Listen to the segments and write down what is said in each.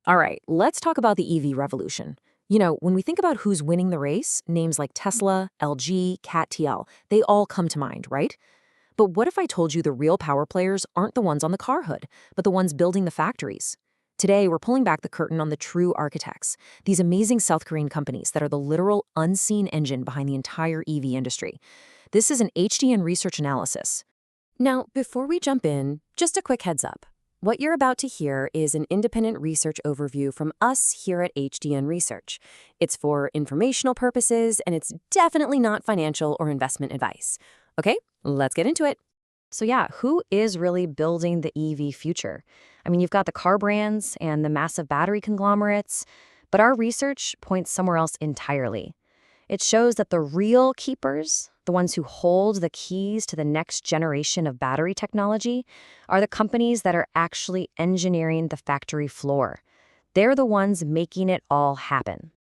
All right, let's talk about the EV revolution. When we think about who's winning the race, names like Tesla, LG, CAT-TL, they all come to mind, right? But what if I told you the real power players aren't the ones on the car hood, but the ones building the factories? Today, we're pulling back the curtain on the true architects, these amazing South Korean companies that are the literal unseen engine behind the entire EV industry. This is an HDN research analysis. Now, before we jump in, just a quick heads up. What you're about to hear is an independent research overview from us here at HDN Research. It's for informational purposes, and it's definitely not financial or investment advice. Okay, let's get into it. So yeah, who is really building the EV future? I mean, you've got the car brands and the massive battery conglomerates, but our research points somewhere else entirely. It shows that the real keepers, the ones who hold the keys to the next generation of battery technology, are the companies that are actually engineering the factory floor. They're the ones making it all happen.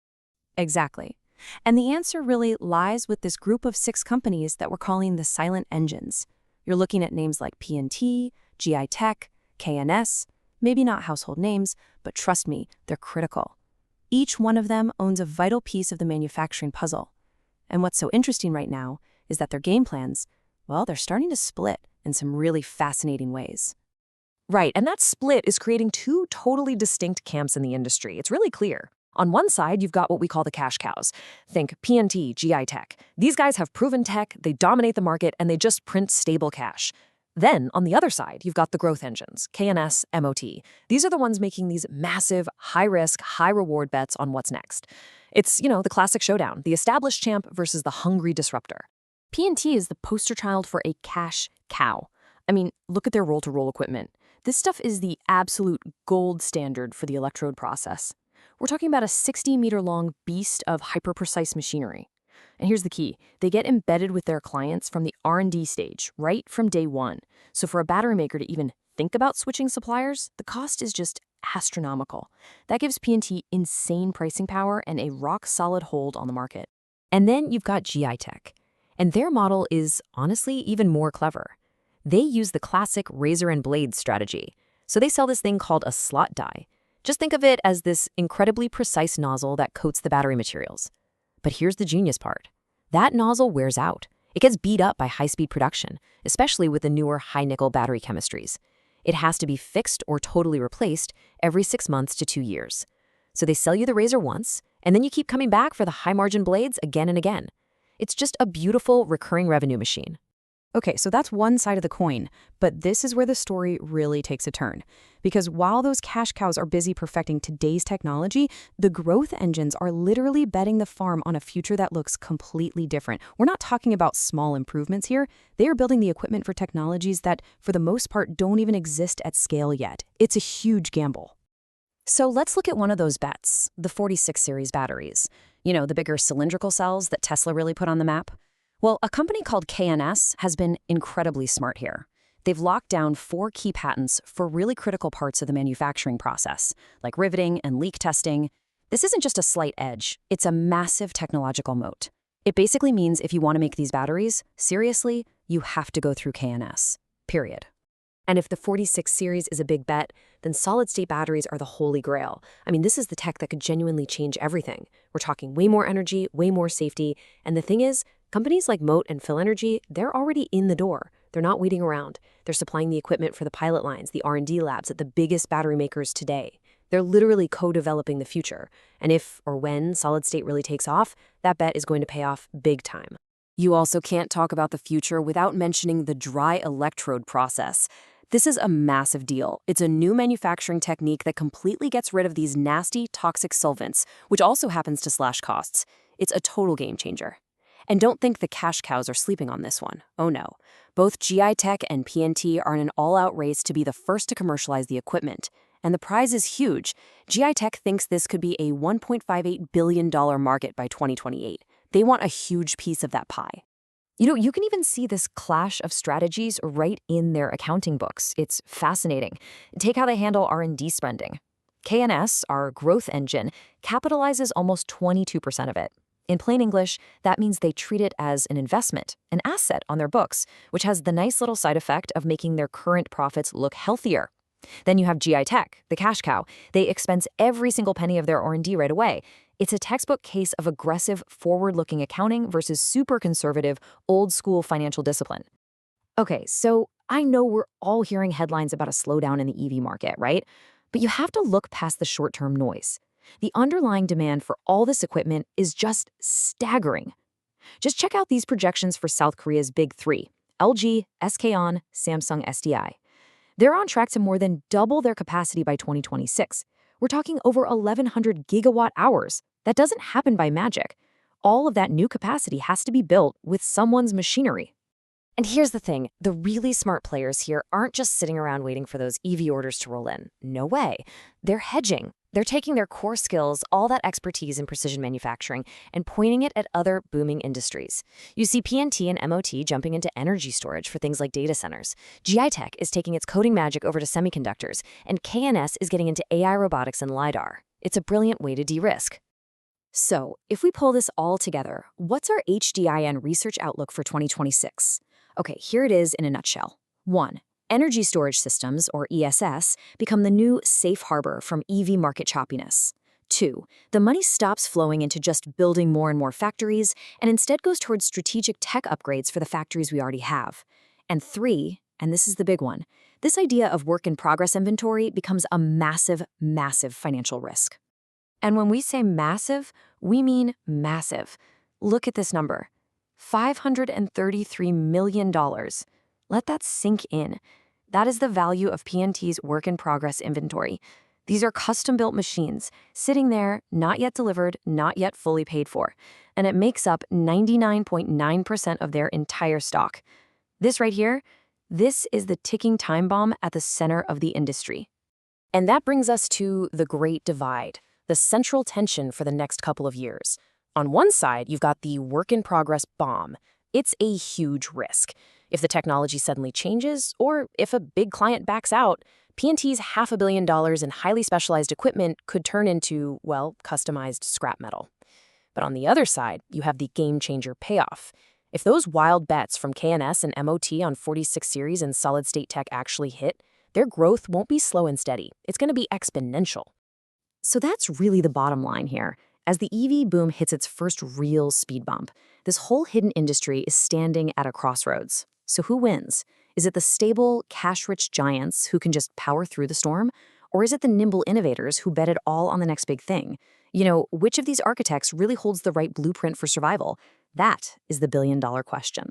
Exactly. And the answer really lies with this group of 6 companies that we're calling the silent engines. You're looking at names like P&T, GI Tech, K&S, maybe not household names, but trust me, they're critical. Each one of them owns a vital piece of the manufacturing puzzle. And what's so interesting right now is that their game plans, well, they're starting to split in some really fascinating ways. Right, and that split is creating two totally distinct camps in the industry. It's really clear. On one side, you've got what we call the cash cows. Think P&T, GI Tech. These guys have proven tech, they dominate the market, and they just print stable cash. Then, on the other side, you've got the growth engines, K&S, MOT. These are the ones making these massive, high-risk, high-reward bets on what's next. It's, the classic showdown, the established champ versus the hungry disruptor. P&T is the poster child for a cash cow. I mean, look at their roll-to-roll equipment. This stuff is the absolute gold standard for the electrode process. We're talking about a 60-meter-long beast of hyper-precise machinery. And here's the key. They get embedded with their clients from the R&D stage, right from day one. So for a battery maker to even think about switching suppliers, the cost is just astronomical. That gives P&T insane pricing power and a rock-solid hold on the market. And then you've got GI Tech. And their model is, honestly, even more clever. They use the classic razor and blade strategy. So they sell this thing called a slot die. Just think of it as this incredibly precise nozzle that coats the battery materials. But here's the genius part. That nozzle wears out. It gets beat up by high-speed production, especially with the newer high-nickel battery chemistries. It has to be fixed or totally replaced every 6 months to 2 years. So they sell you the razor once, and then you keep coming back for the high-margin blades again and again. It's just a beautiful recurring revenue machine. Okay, so that's one side of the coin, but this is where the story really takes a turn. Because while those cash cows are busy perfecting today's technology, the growth engines are literally betting the farm on a future that looks completely different. We're not talking about small improvements here. They are building the equipment for technologies that, for the most part, don't even exist at scale yet. It's a huge gamble. So let's look at one of those bets, the 46 series batteries. The bigger cylindrical cells that Tesla really put on the map. Well, a company called K&S has been incredibly smart here. They've locked down 4 key patents for really critical parts of the manufacturing process, like riveting and leak testing. This isn't just a slight edge, it's a massive technological moat. It basically means if you want to make these batteries, seriously, you have to go through K&S, period. And if the 46 series is a big bet, then solid-state batteries are the holy grail. I mean, this is the tech that could genuinely change everything. We're talking way more energy, way more safety, and the thing is, companies like Moat and Phil Energy, they're already in the door. They're not waiting around. They're supplying the equipment for the pilot lines, the R&D labs at the biggest battery makers today. They're literally co-developing the future. And if or when solid-state really takes off, that bet is going to pay off big time. You also can't talk about the future without mentioning the dry electrode process. This is a massive deal. It's a new manufacturing technique that completely gets rid of these nasty, toxic solvents, which also happens to slash costs. It's a total game changer. And don't think the cash cows are sleeping on this one. Oh no. Both GI Tech and P&T are in an all-out race to be the first to commercialize the equipment. And the prize is huge. GI Tech thinks this could be a $1.58 billion market by 2028. They want a huge piece of that pie. You can even see this clash of strategies right in their accounting books. It's fascinating. Take how they handle R&D spending. K&S, our growth engine, capitalizes almost 22% of it. In plain English, that means they treat it as an investment, an asset on their books, which has the nice little side effect of making their current profits look healthier. Then you have GI Tech, the cash cow. They expense every single penny of their R&D right away. It's a textbook case of aggressive, forward-looking accounting versus super conservative, old-school financial discipline. Okay, so I know we're all hearing headlines about a slowdown in the EV market, right? But you have to look past the short-term noise. The underlying demand for all this equipment is just staggering. Just check out these projections for South Korea's big three: LG, SK-On, Samsung SDI. They're on track to more than double their capacity by 2026. We're talking over 1,100 gigawatt hours. That doesn't happen by magic. All of that new capacity has to be built with someone's machinery. And here's the thing, the really smart players here aren't just sitting around waiting for those EV orders to roll in. No way. They're hedging. They're taking their core skills, all that expertise in precision manufacturing, and pointing it at other booming industries. You see PNT and MOT jumping into energy storage for things like data centers. GI Tech is taking its coding magic over to semiconductors, and KNS is getting into AI robotics and LiDAR. It's a brilliant way to de-risk. So, if we pull this all together, what's our HDIN research outlook for 2026? Okay, here it is in a nutshell. 1. Energy storage systems, or ESS, become the new safe harbor from EV market choppiness. 2. The money stops flowing into just building more and more factories and instead goes towards strategic tech upgrades for the factories we already have. And 3, and this is the big one, this idea of work-in-progress inventory becomes a massive, massive financial risk. And when we say massive, we mean massive. Look at this number. $533 million. Let that sink in. That is the value of PNT's work-in-progress inventory. These are custom-built machines, sitting there, not yet delivered, not yet fully paid for. And it makes up 99.9% of their entire stock. This right here, this is the ticking time bomb at the center of the industry. And that brings us to the Great Divide, the central tension for the next couple of years. On one side, you've got the work-in-progress bomb. It's a huge risk. If the technology suddenly changes, or if a big client backs out, PNT's $500 million in highly specialized equipment could turn into, well, customized scrap metal. But on the other side, you have the game-changer payoff. If those wild bets from KNS and MOT on 46 series and solid-state tech actually hit, their growth won't be slow and steady. It's going to be exponential. So that's really the bottom line here. As the EV boom hits its first real speed bump, this whole hidden industry is standing at a crossroads. So who wins? Is it the stable, cash-rich giants who can just power through the storm? Or is it the nimble innovators who bet it all on the next big thing? You know, which of these architects really holds the right blueprint for survival? That is the billion-dollar question.